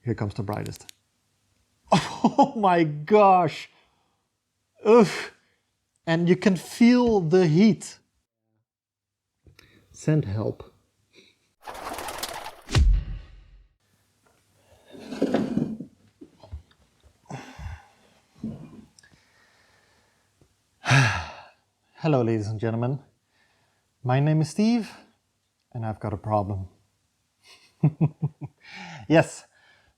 Here comes the brightest. Oh my gosh! Ugh! And you can feel the heat. Send help. Hello, ladies and gentlemen. My name is Steve, and I've got a problem. Yes,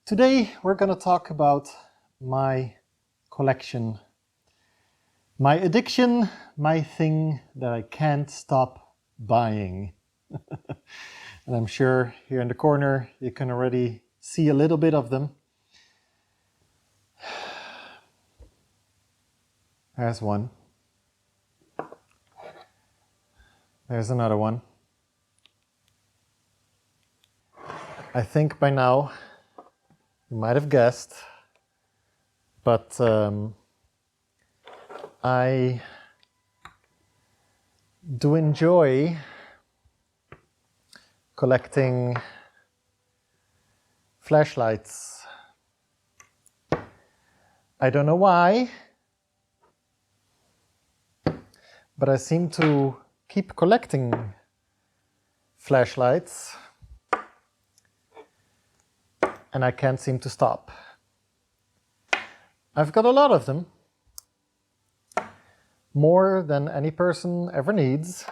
today we're going to talk about my collection, my addiction, my thing that I can't stop buying. And I'm sure here in the corner you can already see a little bit of them. There's one. There's another one. I think by now you might have guessed, but I do enjoy collecting flashlights. I don't know why, but I seem to keep collecting flashlights and I can't seem to stop. I've got a lot of them, more than any person ever needs.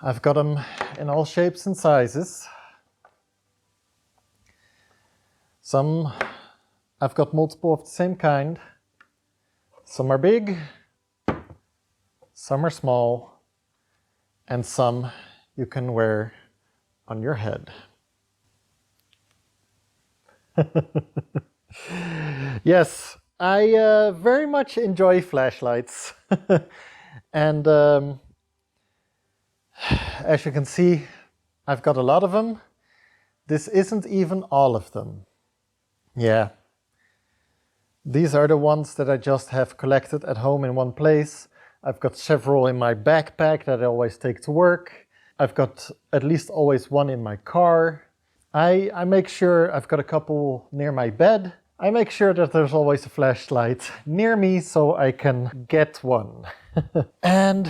I've got them in all shapes and sizes. Some I've got multiple of the same kind. Some are big, some are small, and some you can wear on your head. Yes, I very much enjoy flashlights. And as you can see, I've got a lot of them. This isn't even all of them. Yeah. These are the ones that I just have collected at home in one place. I've got several in my backpack that I always take to work. I've got at least always one in my car. I make sure I've got a couple near my bed. I make sure that there's always a flashlight near me so I can get one. And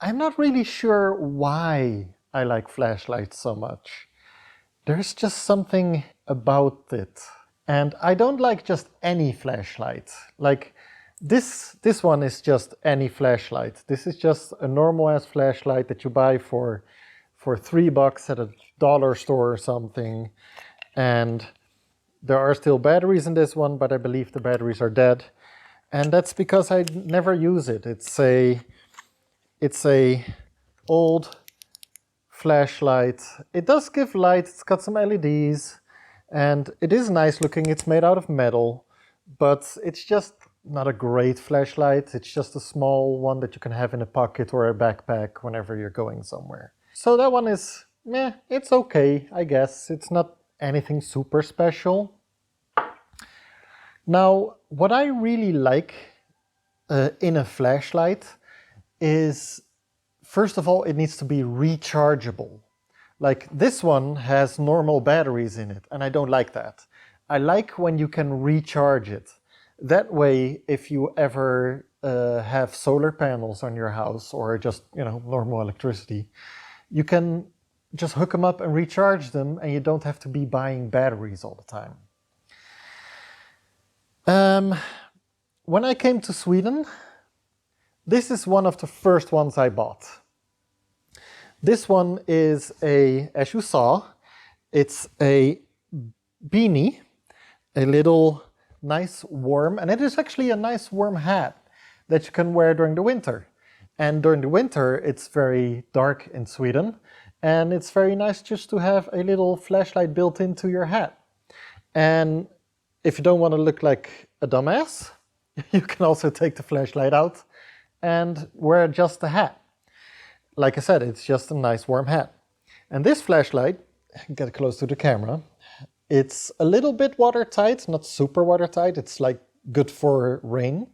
I'm not really sure why I like flashlights so much. There's just something about it. And I don't like just any flashlight. Like this one is just any flashlight. This is just a normal ass flashlight that you buy for $3 at a dollar store or something. And there are still batteries in this one, but I believe the batteries are dead. And that's because I never use it. It's a old flashlight. It does give light. It's got some LEDs. And it is nice looking. It's made out of metal, but it's just not a great flashlight. It's just a small one that you can have in a pocket or a backpack whenever you're going somewhere. So that one is, meh, it's okay, I guess. It's not anything super special. Now, what I really like in a flashlight is, first of all, it needs to be rechargeable. Like this one has normal batteries in it, and I don't like that. I like when you can recharge it. That way, if you ever have solar panels on your house or just, normal electricity, you can just hook them up and recharge them, and you don't have to be buying batteries all the time. When I came to Sweden, this is one of the first ones I bought. This one is as you saw, it's a beanie, a little nice warm, and it is actually a nice warm hat that you can wear during the winter. And during the winter, it's very dark in Sweden, and it's very nice just to have a little flashlight built into your hat. And if you don't want to look like a dumbass, you can also take the flashlight out and wear just the hat. Like I said, it's just a nice warm hat. And this flashlight, get close to the camera, it's a little bit watertight, not super watertight, it's like good for rain.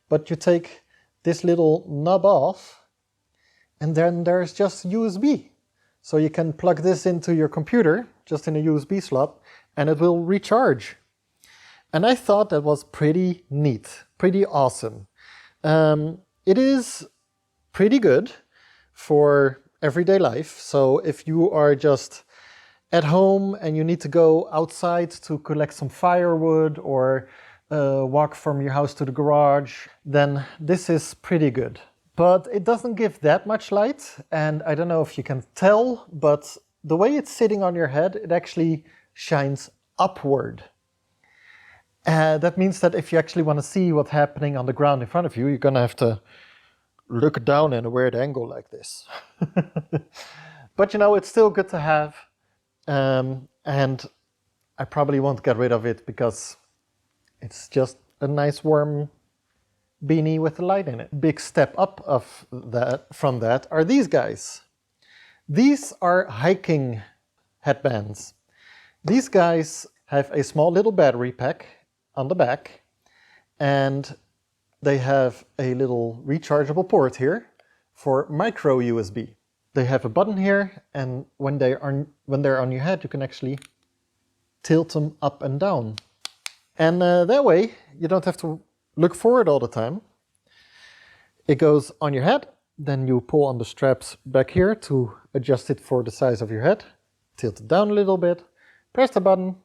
But you take this little knob off, and then there's just USB. So you can plug this into your computer, just in a USB slot, and it will recharge. And I thought that was pretty neat, pretty awesome. It is pretty good for everyday life. So if you are just at home and you need to go outside to collect some firewood or walk from your house to the garage, then this is pretty good. But it doesn't give that much light, and I don't know if you can tell, but the way it's sitting on your head, it actually shines upward. That means that if you actually want to see what's happening on the ground in front of you, you're going to have to look down in a weird angle like this. But you know, it's still good to have, and I probably won't get rid of it because it's just a nice warm beanie with a light in it. Big step up from that are these guys. These are hiking headbands. These guys have a small little battery pack on the back, and they have a little rechargeable port here for micro USB. They have a button here, and when they're on your head, you can actually tilt them up and down. And that way, you don't have to look forward all the time. It goes on your head, then you pull on the straps back here to adjust it for the size of your head. Tilt it down a little bit, press the button,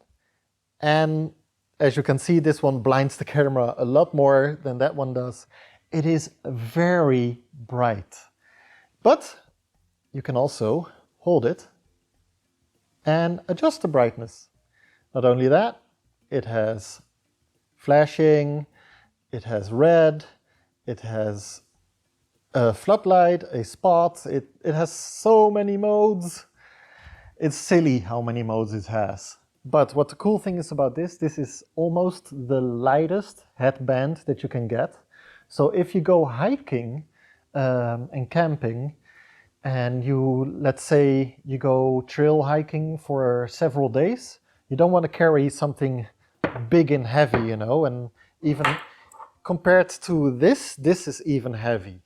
and as you can see, this one blinds the camera a lot more than that one does. It is very bright. But you can also hold it and adjust the brightness. Not only that, it has flashing, it has red, it has a floodlight, a spot, it has so many modes. It's silly how many modes it has. But what the cool thing is about this is almost the lightest headband that you can get. So if you go hiking and camping, and let's say you go trail hiking for several days, you don't want to carry something big and heavy, you know, and even compared to this is even heavy.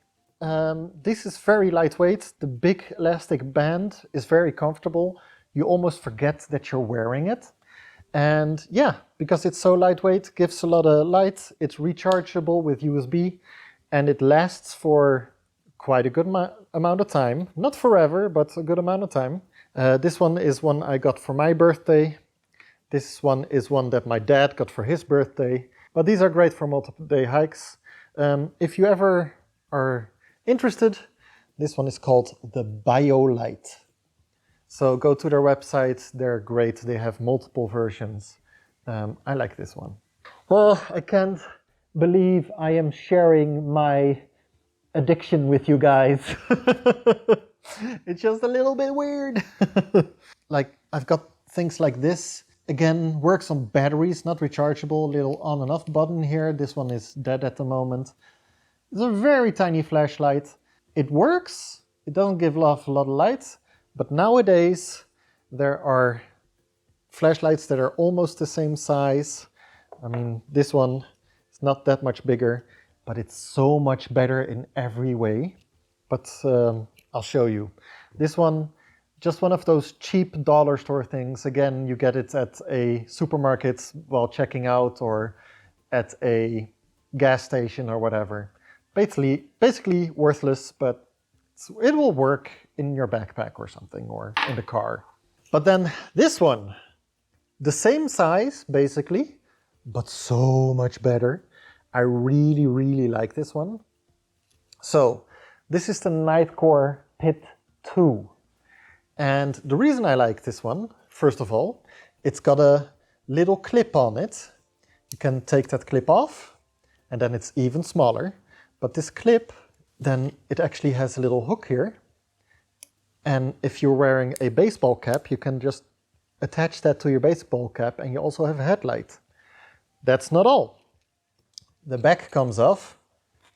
This is very lightweight. The big elastic band is very comfortable. You almost forget that you're wearing it. And yeah, because it's so lightweight, gives a lot of light, it's rechargeable with USB, and it lasts for quite a good amount of time. Not forever, but a good amount of time. This one is one I got for my birthday. This one is one that my dad got for his birthday. But these are great for multiple day hikes. If you ever are interested, this one is called the BioLite. So go to their website, they're great, they have multiple versions. I like this one. Well, I can't believe I am sharing my addiction with you guys. It's just a little bit weird. Like, I've got things like this. Again, works on batteries, not rechargeable, little on and off button here. This one is dead at the moment. It's a very tiny flashlight. It works, it doesn't give off a lot of light, but nowadays there are flashlights that are almost the same size. I mean, this one is not that much bigger, but it's so much better in every way. But I'll show you. This one, just one of those cheap dollar store things. Again, you get it at a supermarket while checking out or at a gas station or whatever. Basically worthless, but it will work in your backpack or something, or in the car. But then this one, the same size basically, but so much better. I really, really like this one. So this is the Nightcore Pit 2. And the reason I like this one, first of all, it's got a little clip on it. You can take that clip off, and then it's even smaller. But this clip, then it actually has a little hook here. And if you're wearing a baseball cap, you can just attach that to your baseball cap, and you also have a headlight. That's not all. The back comes off,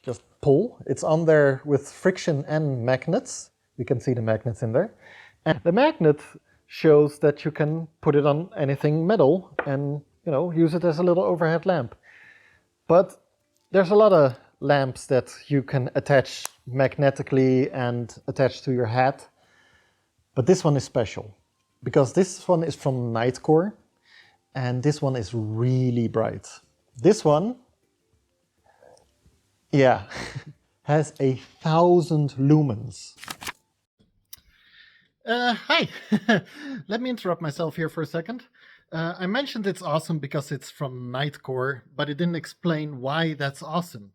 just pull. It's on there with friction and magnets. You can see the magnets in there. And the magnet shows that you can put it on anything metal and, you know, use it as a little overhead lamp. But there's a lot of lamps that you can attach magnetically and attach to your hat. But this one is special. because this one is from Nightcore, and this one is really bright. This one, yeah, has 1,000 lumens. Hi! Let me interrupt myself here for a second. I mentioned it's awesome because it's from Nightcore, but it didn't explain why that's awesome.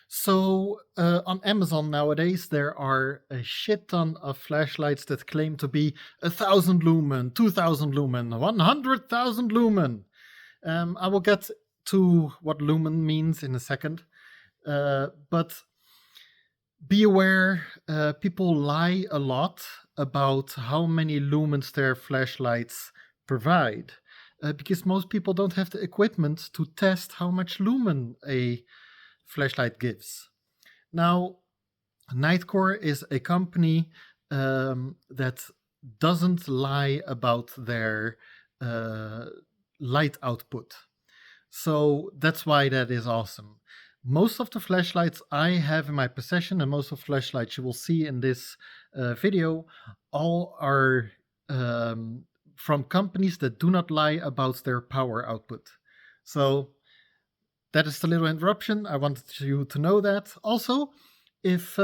So on Amazon nowadays, there are a shit ton of flashlights that claim to be 1,000 lumen, 2,000 lumen, 100,000 lumen. I will get to what lumen means in a second. But be aware, people lie a lot about how many lumens their flashlights provide. Because most people don't have the equipment to test how much lumen a flashlight gives. Now, Nightcore is a company that doesn't lie about their light output. So that's why that is awesome. Most of the flashlights I have in my possession, and most of the flashlights you will see in this video, all are from companies that do not lie about their power output. So that is the little interruption. I wanted you to know that. Also, if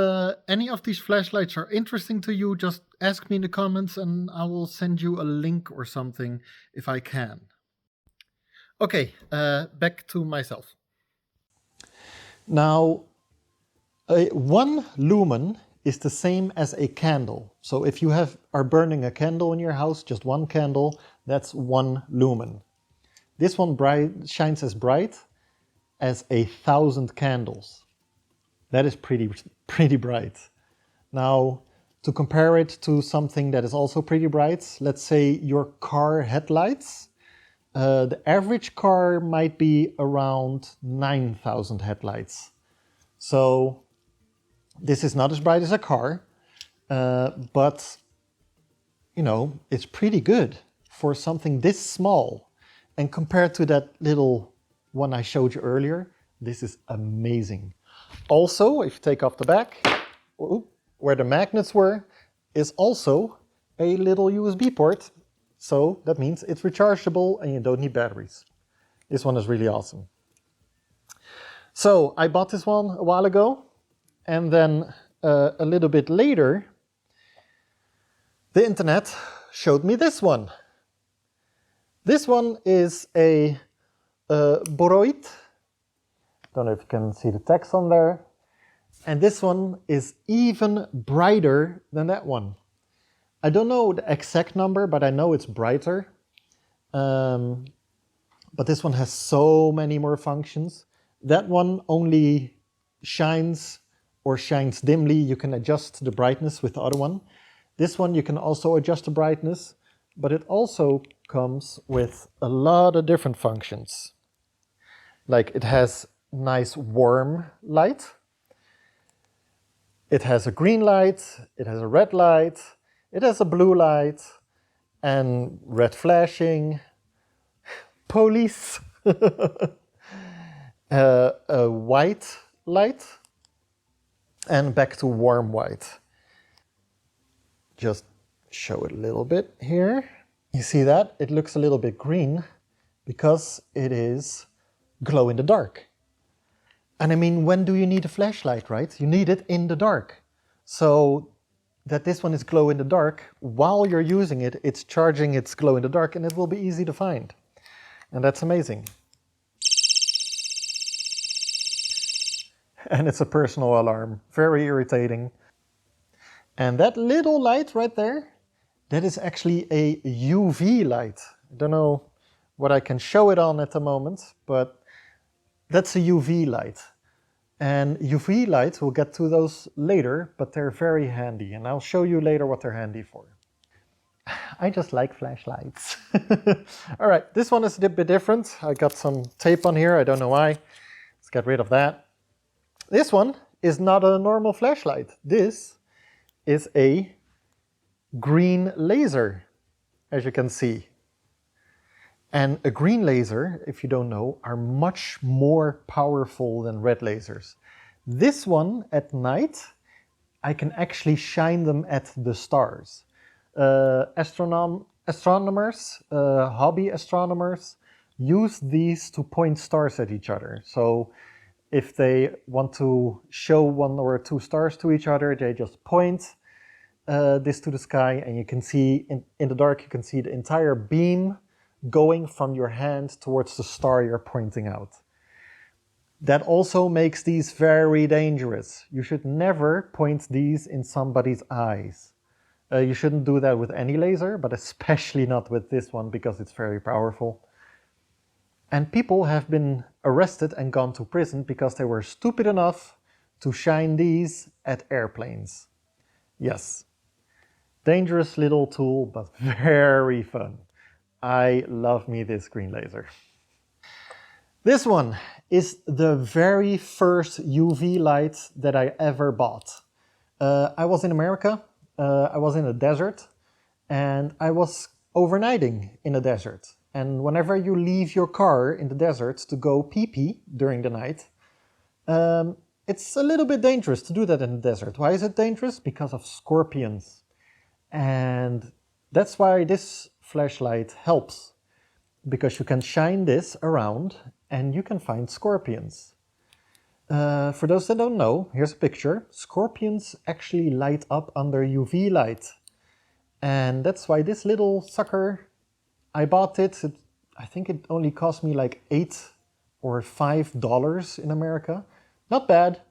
any of these flashlights are interesting to you, just ask me in the comments and I will send you a link or something if I can. Okay, back to myself. Now, 1 lumen is the same as a candle. So if you are burning a candle in your house, just one candle, that's 1 lumen. This one shines as bright as 1,000 candles. That is pretty bright. Now, to compare it to something that is also pretty bright, let's say your car headlights. The average car might be around 9,000 headlights. So this is not as bright as a car, but you know, it's pretty good for something this small. And compared to that little one I showed you earlier, this is amazing. Also, if you take off the back, where the magnets were, is also a little USB port. So that means it's rechargeable and you don't need batteries. This one is really awesome. So I bought this one a while ago, and then a little bit later, the internet showed me this one. This one is a Boroid. Don't know if you can see the text on there. And this one is even brighter than that one. I don't know the exact number, but I know it's brighter. But this one has so many more functions. That one only shines or shines dimly. You can adjust the brightness with the other one. This one you can also adjust the brightness, but it also comes with a lot of different functions. Like it has nice warm light. It has a green light, it has a red light, it has a blue light, and red flashing, police, a white light, and back to warm white. Just show it a little bit here. You see that? It looks a little bit green because it is glow in the dark. And I mean, when do you need a flashlight, right? You need it in the dark. So that this one is glow in the dark, while you're using it, it's charging its glow in the dark and it will be easy to find. And that's amazing. And it's a personal alarm, very irritating. And that little light right there, that is actually a UV light. I don't know what I can show it on at the moment, but that's a UV light. And UV lights, we'll get to those later, but they're very handy. And I'll show you later what they're handy for. I just like flashlights. All right, this one is a bit different. I got some tape on here, I don't know why. Let's get rid of that. This one is not a normal flashlight. This is a green laser, as you can see. And a green laser, if you don't know, are much more powerful than red lasers. This one at night, I can actually shine them at the stars. astronomers, hobby astronomers, use these to point stars at each other. So if they want to show 1 or 2 stars to each other, they just point this to the sky, and you can see, in the dark, you can see the entire beam going from your hand towards the star you're pointing out. That also makes these very dangerous. You should never point these in somebody's eyes. You shouldn't do that with any laser, but especially not with this one because it's very powerful. And people have been arrested and gone to prison because they were stupid enough to shine these at airplanes. Yes, dangerous little tool, but very fun. I love me this green laser. This one is the very first UV light that I ever bought. I was in America, I was in a desert, and I was overnighting in a desert. And whenever you leave your car in the desert to go pee-pee during the night, it's a little bit dangerous to do that in the desert. Why is it dangerous? Because of scorpions. And that's why this flashlight helps, because you can shine this around and you can find scorpions. For those that don't know, here's a picture. Scorpions actually light up under UV light. And that's why this little sucker, I bought it. I think it only cost me like $8 or $5 in America. Not bad.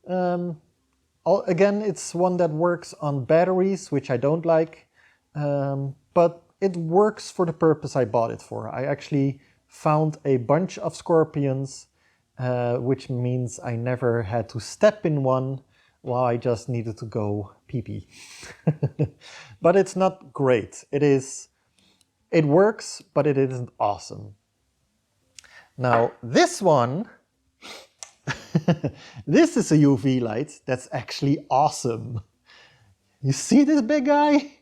Again, it's one that works on batteries, which I don't like. But it works for the purpose I bought it for. I actually found a bunch of scorpions, which means I never had to step in one while I just needed to go pee-pee. But it's not great. It works, but it isn't awesome. Now, this one, this is a UV light that's actually awesome. You see this big guy?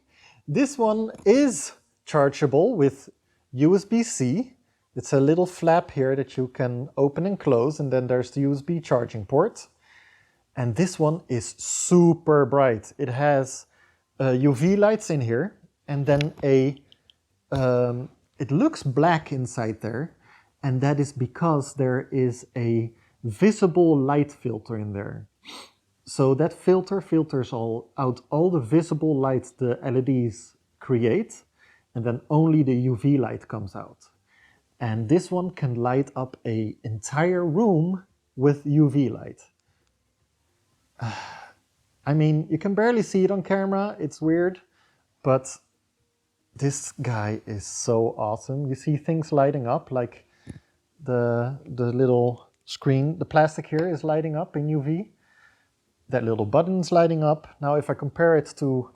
This one is chargeable with USB-C. It's a little flap here that you can open and close, and then there's the USB charging port. And this one is super bright. It has UV lights in here, and then it looks black inside there, and that is because there is a visible light filter in there. So that filter filters out all the visible light the LEDs create, and then only the UV light comes out. And this one can light up an entire room with UV light. I mean, you can barely see it on camera, it's weird, but this guy is so awesome. You see things lighting up, like the little screen, the plastic here is lighting up in UV. That little button's lighting up. Now if I compare it to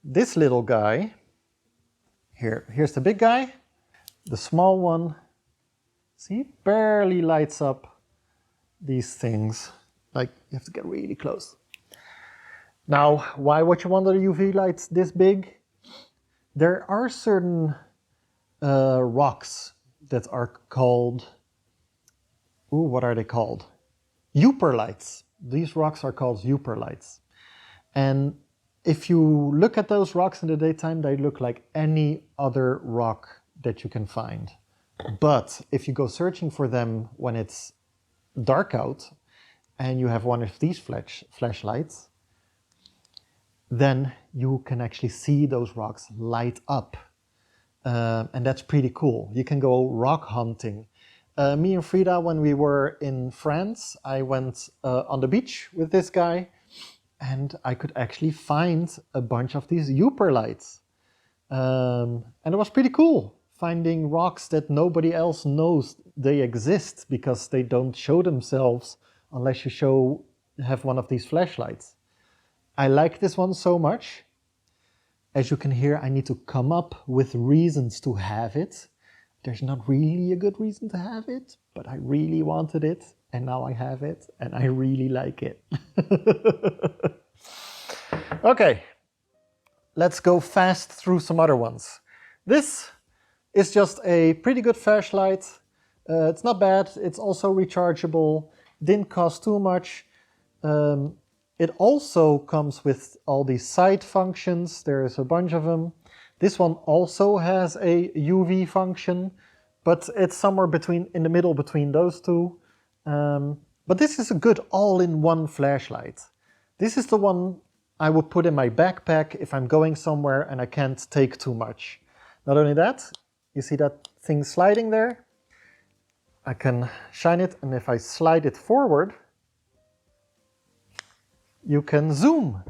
this little guy, here's the big guy, the small one, see, barely lights up these things. Like, you have to get really close. Now, why would you want a UV light this big? There are certain rocks that are called, what are they called? Upperlights. These rocks are called upperlights. And if you look at those rocks in the daytime, they look like any other rock that you can find. But if you go searching for them when it's dark out, and you have one of these flashlights, then you can actually see those rocks light up. And that's pretty cool. You can go rock hunting. Me and Frida, when we were in France, I went on the beach with this guy, and I could actually find a bunch of these upperlights. And it was pretty cool, finding rocks that nobody else knows they exist, because they don't show themselves unless you have one of these flashlights. I like this one so much. As you can hear, I need to come up with reasons to have it. There's not really a good reason to have it, but I really wanted it, and now I have it, and I really like it. Okay, let's go fast through some other ones. This is just a pretty good flashlight. It's not bad, it's also rechargeable, didn't cost too much. It also comes with all these side functions. There's a bunch of them. This one also has a UV function, but it's somewhere in the middle between those two. But this is a good all-in-one flashlight. This is the one I would put in my backpack if I'm going somewhere and I can't take too much. Not only that, you see that thing sliding there? I can shine it, and if I slide it forward, you can zoom.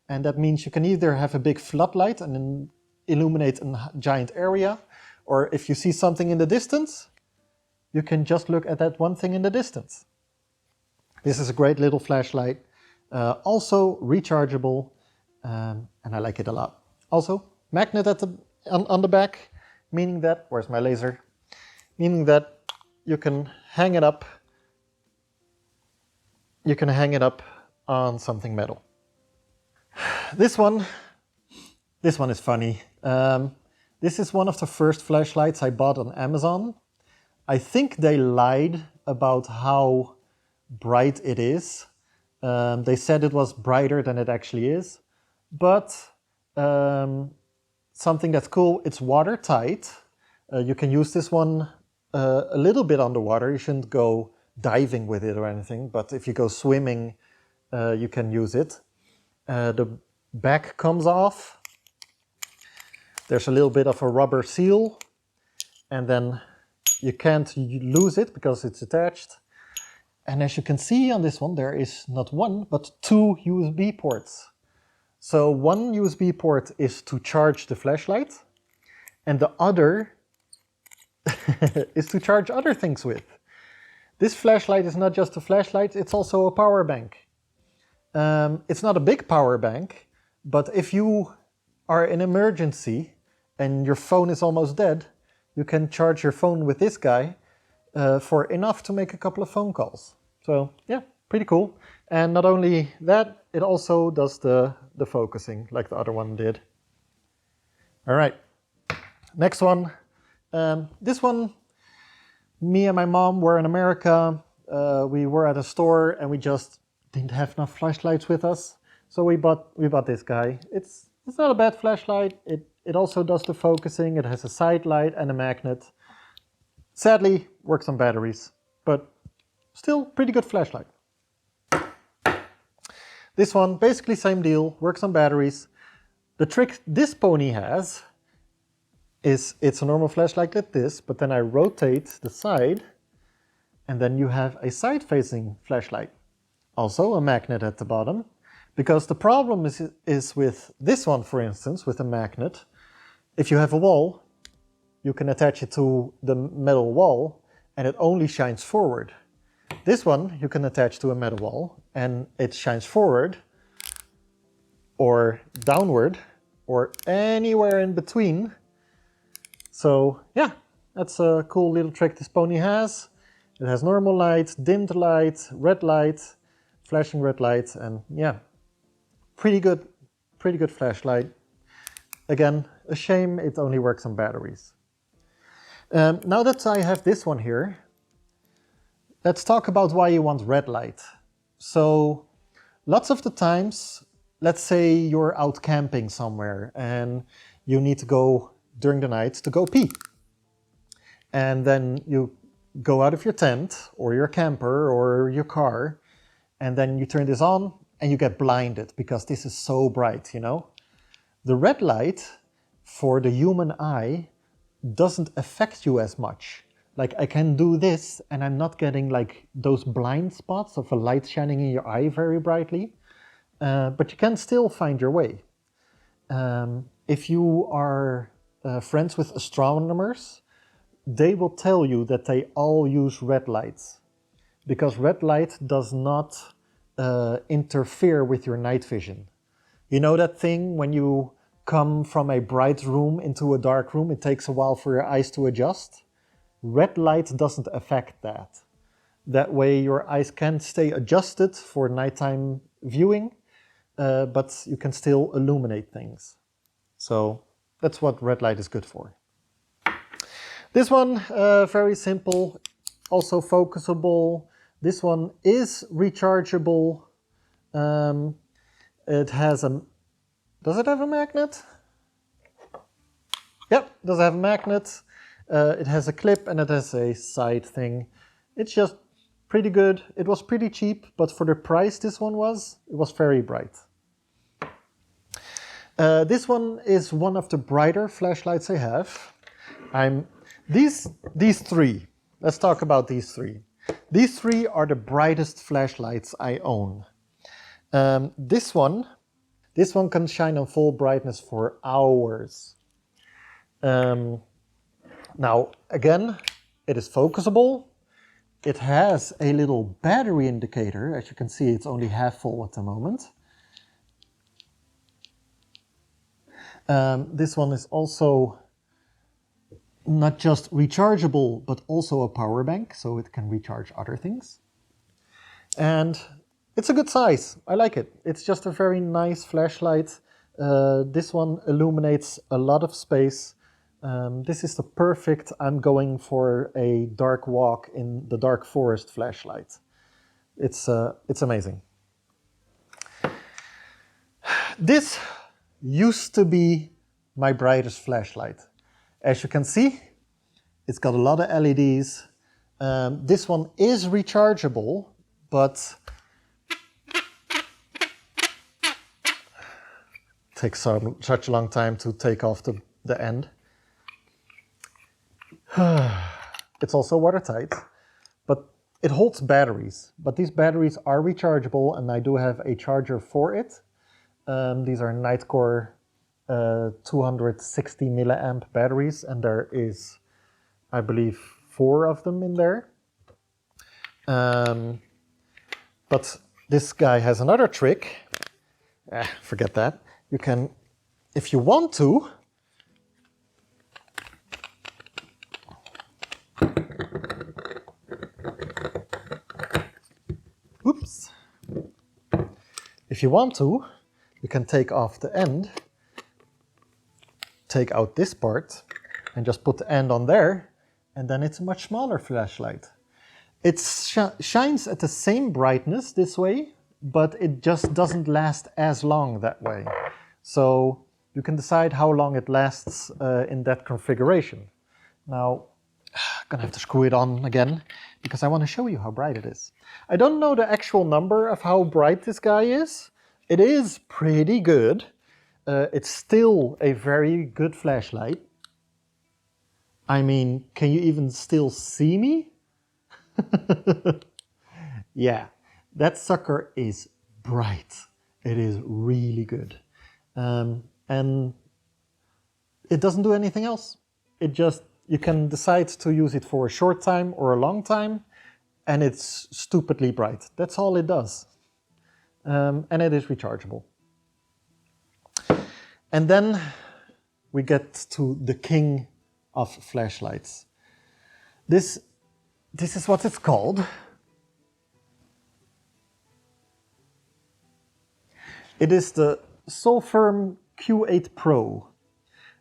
And that means you can either have a big floodlight and then illuminate a giant area, or if you see something in the distance, you can just look at that one thing in the distance. This is a great little flashlight, also rechargeable, and I like it a lot. Also, magnet on the back, meaning that, where's my laser? Meaning that you can hang it up. You can hang it up on something metal. This one is funny. This is one of the first flashlights I bought on Amazon. I think they lied about how bright it is. They said it was brighter than it actually is. But something that's cool, it's watertight. You can use this one a little bit underwater. You shouldn't go diving with it or anything, but if you go swimming, you can use it. The back comes off. There's a little bit of a rubber seal, and then you can't lose it because it's attached. And as you can see on this one, there is not one, but 2 USB ports. So one USB port is to charge the flashlight, and the other is to charge other things with. This flashlight is not just a flashlight, it's also a power bank. It's not a big power bank, but if you are in emergency and your phone is almost dead, you can charge your phone with this guy for enough to make a couple of phone calls. So yeah, pretty cool. And not only that, it also does the focusing like the other one did. All right, next one. This one, me and my mom were in America. We were at a store and we just didn't have enough flashlights with us. So we bought this guy. It's not a bad flashlight. It also does the focusing. It has a side light and a magnet. Sadly, works on batteries, but still pretty good flashlight. This one, basically same deal, works on batteries. The trick this pony has is it's a normal flashlight like this, but then I rotate the side and then you have a side-facing flashlight. Also a magnet at the bottom, because the problem is with this one, for instance, with a magnet. If you have a wall, you can attach it to the metal wall and it only shines forward. This one you can attach to a metal wall and it shines forward or downward or anywhere in between. So yeah, that's a cool little trick this pony has. It has normal light, dimmed light, red light, flashing red light, and yeah, pretty good flashlight. Again, a shame it only works on batteries. Now that I have this one here, let's talk about why you want red light. So lots of the times, let's say you're out camping somewhere and you need to go during the night to go pee. And then you go out of your tent or your camper or your car, and then you turn this on and you get blinded because this is so bright, you know? The red light for the human eye doesn't affect you as much. Like I can do this and I'm not getting like those blind spots of a light shining in your eye very brightly, but you can still find your way. If you are friends with astronomers, they will tell you that they all use red lights because red light does not interfere with your night vision. You know that thing when you come from a bright room into a dark room, it takes a while for your eyes to adjust? Red light doesn't affect that. That way your eyes can stay adjusted for nighttime viewing, but you can still illuminate things. So that's what red light is good for. This one, very simple, also focusable. This one is rechargeable. It has a... Does it have a magnet? Yep, does have a magnet. It has a clip and it has a side thing. It's just pretty good. It was pretty cheap, but for the price this one was, it was very bright. This one is one of the brighter flashlights I have. These three. Let's talk about these three. These three are the brightest flashlights I own. This one can shine on full brightness for hours. Now, again, it is focusable. It has a little battery indicator. As you can see, it's only half full at the moment. This one is also not just rechargeable, but also a power bank, so it can recharge other things. And it's a good size. I like it. It's just a very nice flashlight. This one illuminates a lot of space. This is the perfect, I'm going for a dark walk in the dark forest flashlight. It's amazing. This used to be my brightest flashlight. As you can see, it's got a lot of LEDs. This one is rechargeable, but it takes such a long time to take off the end. It's also watertight, but it holds batteries. But these batteries are rechargeable, and I do have a charger for it. These are Nightcore 260 milliamp batteries, and there is, I believe, 4 of them in there. But this guy has another trick. Forget that. You can, if you want to, oops. If you want to, you can take off the end, take out this part, and just put the end on there, and then it's a much smaller flashlight. It shines at the same brightness this way, but it just doesn't last as long that way. So you can decide how long it lasts in that configuration. Now, I'm gonna have to screw it on again, because I want to show you how bright it is. I don't know the actual number of how bright this guy is. It is pretty good. It's still a very good flashlight. I mean, can you even still see me? Yeah, that sucker is bright. It is really good. And it doesn't do anything else. It just, you can decide to use it for a short time or a long time, and it's stupidly bright. That's all it does. And it is rechargeable. And then we get to the king of flashlights. This is what it's called. It is the Solfirm Q8 Pro.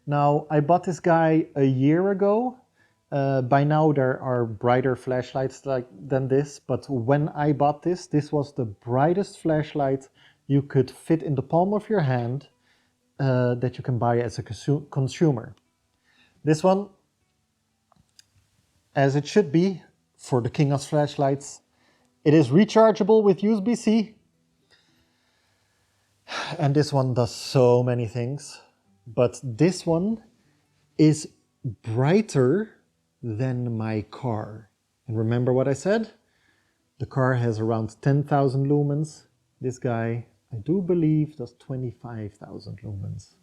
Now, I bought this guy a year ago. By now there are brighter flashlights than this, but when I bought this, this was the brightest flashlight you could fit in the palm of your hand that you can buy as a consumer. This one, as it should be for the king of flashlights, it is rechargeable with USB-C. And this one does so many things, but this one is brighter than my car. And remember what I said? The car has around 10,000 lumens. This guy, I do believe, does 25,000 lumens.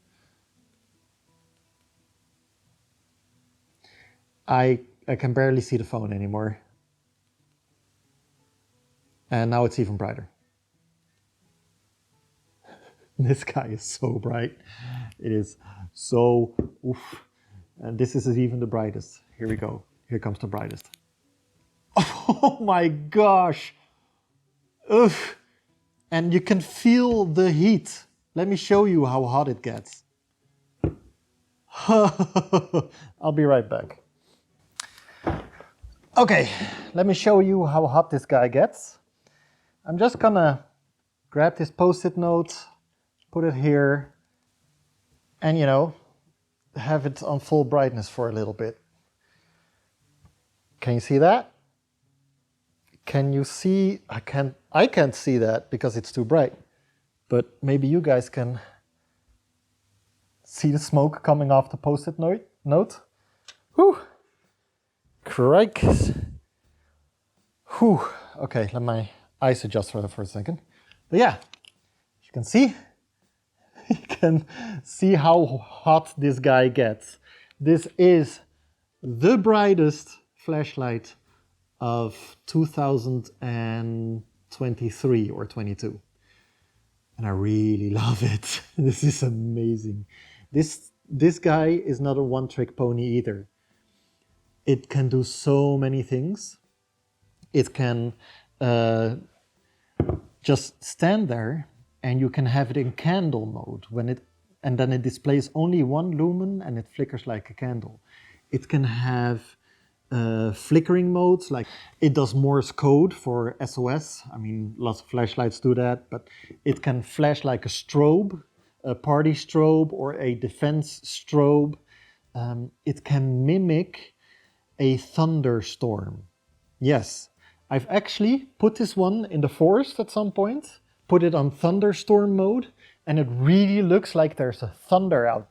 I can barely see the phone anymore. And now it's even brighter. This guy is so bright. It is so, oof. And this is even the brightest. Here we go. Here comes the brightest. Oh my gosh. Oof. And you can feel the heat. Let me show you how hot it gets. I'll be right back. Okay, let me show you how hot this guy gets. I'm just gonna grab this post-it note, put it here, and you know, have it on full brightness for a little bit. Can you see that? Can you see? I can't see that because it's too bright. But maybe you guys can see the smoke coming off the post-it note. Whew. Crikes. Whew. Okay, let my eyes adjust for a second. But yeah, as you can see, you can see how hot this guy gets. This is the brightest flashlight of 2023 or 22. And I really love it. This is amazing. This guy is not a one-trick pony either. It can do so many things. It can just stand there, and you can have it in candle mode and then it displays only one lumen and it flickers like a candle. It can have flickering modes, like it does Morse code for SOS. I mean, lots of flashlights do that, but it can flash like a strobe, a party strobe or a defense strobe. It can mimic a thunderstorm. Yes, I've actually put this one in the forest at some point, put it on thunderstorm mode, and it really looks like there's a thunder out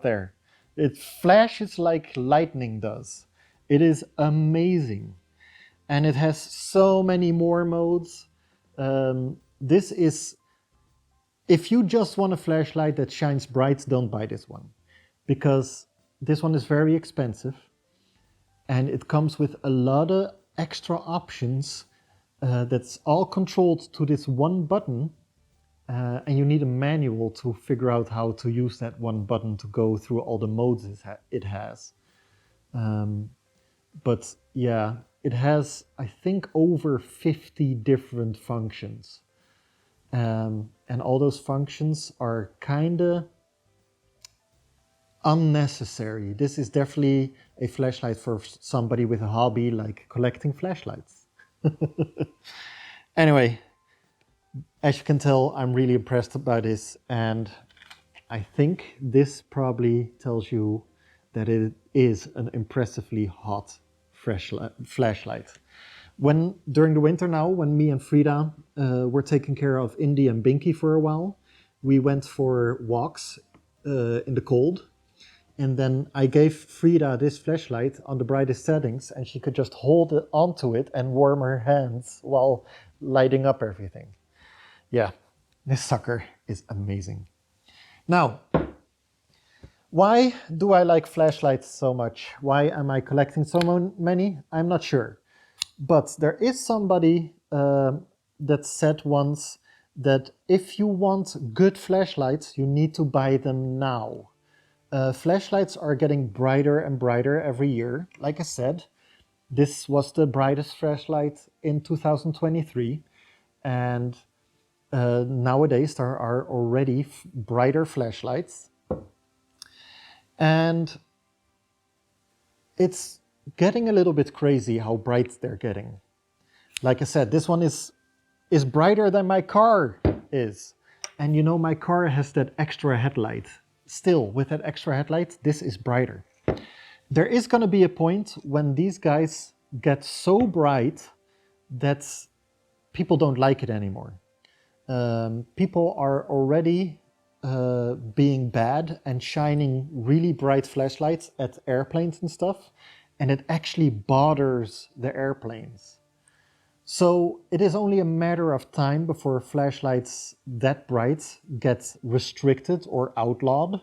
there. It flashes like lightning does. It is amazing. And it has so many more modes. This is, if you just want a flashlight that shines bright, don't buy this one. Because this one is very expensive. And it comes with a lot of extra options that's all controlled to this one button. And you need a manual to figure out how to use that one button to go through all the modes it has. But yeah, it has, I think, over 50 different functions. And all those functions are kind of unnecessary. This is definitely a flashlight for somebody with a hobby like collecting flashlights. Anyway, as you can tell, I'm really impressed by this, and I think this probably tells you that it is an impressively hot flashlight. During the winter now, when me and Frida were taking care of Indy and Binky for a while, we went for walks in the cold, and then I gave Frida this flashlight on the brightest settings, and she could just hold it onto it and warm her hands while lighting up everything. Yeah, this sucker is amazing. Now, why do I like flashlights so much? Why am I collecting so many? I'm not sure. But there is somebody that said once that if you want good flashlights, you need to buy them now. Flashlights are getting brighter and brighter every year. Like I said, this was the brightest flashlight in 2023. And nowadays there are already brighter flashlights. And it's getting a little bit crazy how bright they're getting. Like I said, this one is brighter than my car is. And you know, my car has that extra headlight. Still, with that extra headlight, this is brighter. There is going to be a point when these guys get so bright that people don't like it anymore. People are already being bad and shining really bright flashlights at airplanes and stuff, and it actually bothers the airplanes. So it is only a matter of time before flashlights that bright get restricted or outlawed,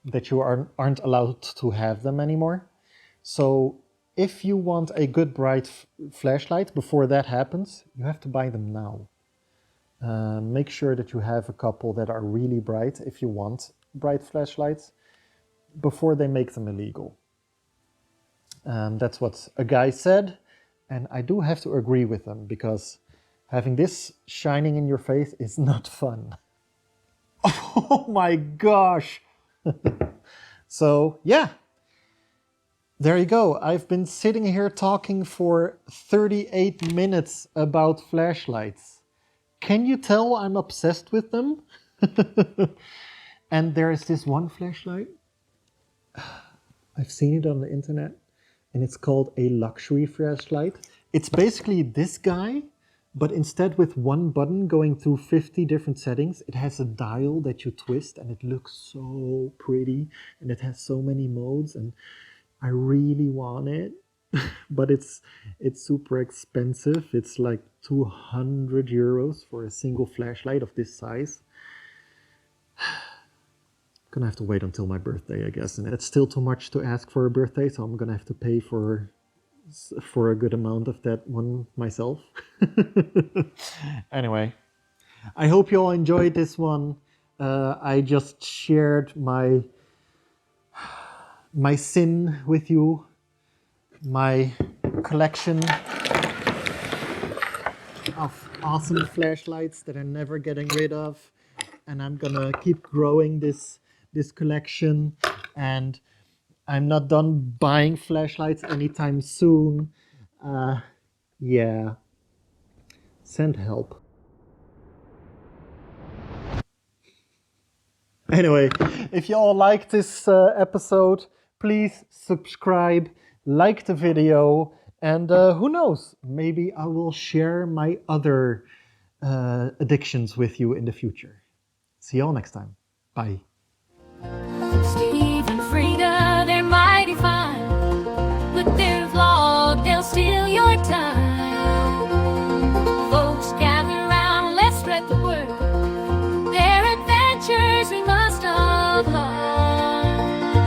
that you aren't allowed to have them anymore. So if you want a good bright flashlight before that happens, you have to buy them now. Make sure that you have a couple that are really bright if you want bright flashlights before they make them illegal. That's what a guy said, and I do have to agree with them, because having this shining in your face is not fun. Oh my gosh! So yeah, there you go. I've been sitting here talking for 38 minutes about flashlights. Can you tell I'm obsessed with them? And there is this one flashlight I've seen it on the internet, and it's called a luxury flashlight. It's basically this guy, but instead with one button going through 50 different settings, it has a dial that you twist, and it looks so pretty, and it has so many modes, and I really want it. But it's super expensive. It's like 200 euros for a single flashlight of this size. Gonna have to wait until my birthday, I guess, and it's still too much to ask for a birthday, so I'm gonna have to pay for a good amount of that one myself. Anyway, I hope you all enjoyed this one. I just shared my sin with you, my collection of awesome flashlights that I'm never getting rid of, and I'm gonna keep growing this collection, and I'm not done buying flashlights anytime soon. Yeah, send help. Anyway, if you all like this episode, please subscribe, like the video, and who knows, maybe I will share my other addictions with you in the future. See you all next time. Bye. Steve and Frida, they're mighty fine, but they're flawed, they'll steal your time. Folks, gather around, let's spread the word. Their adventures we must applaud.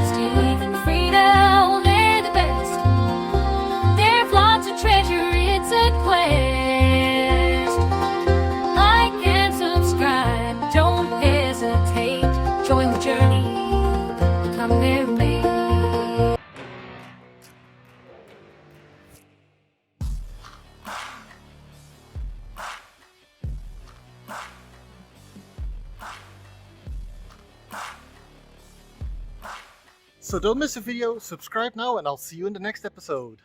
Steve and Frida, oh, they're the best. Their flawed's a treasure, it's a quest. Like and subscribe, don't hesitate. Join the journey, become their mate. So don't miss a video, subscribe now, and I'll see you in the next episode.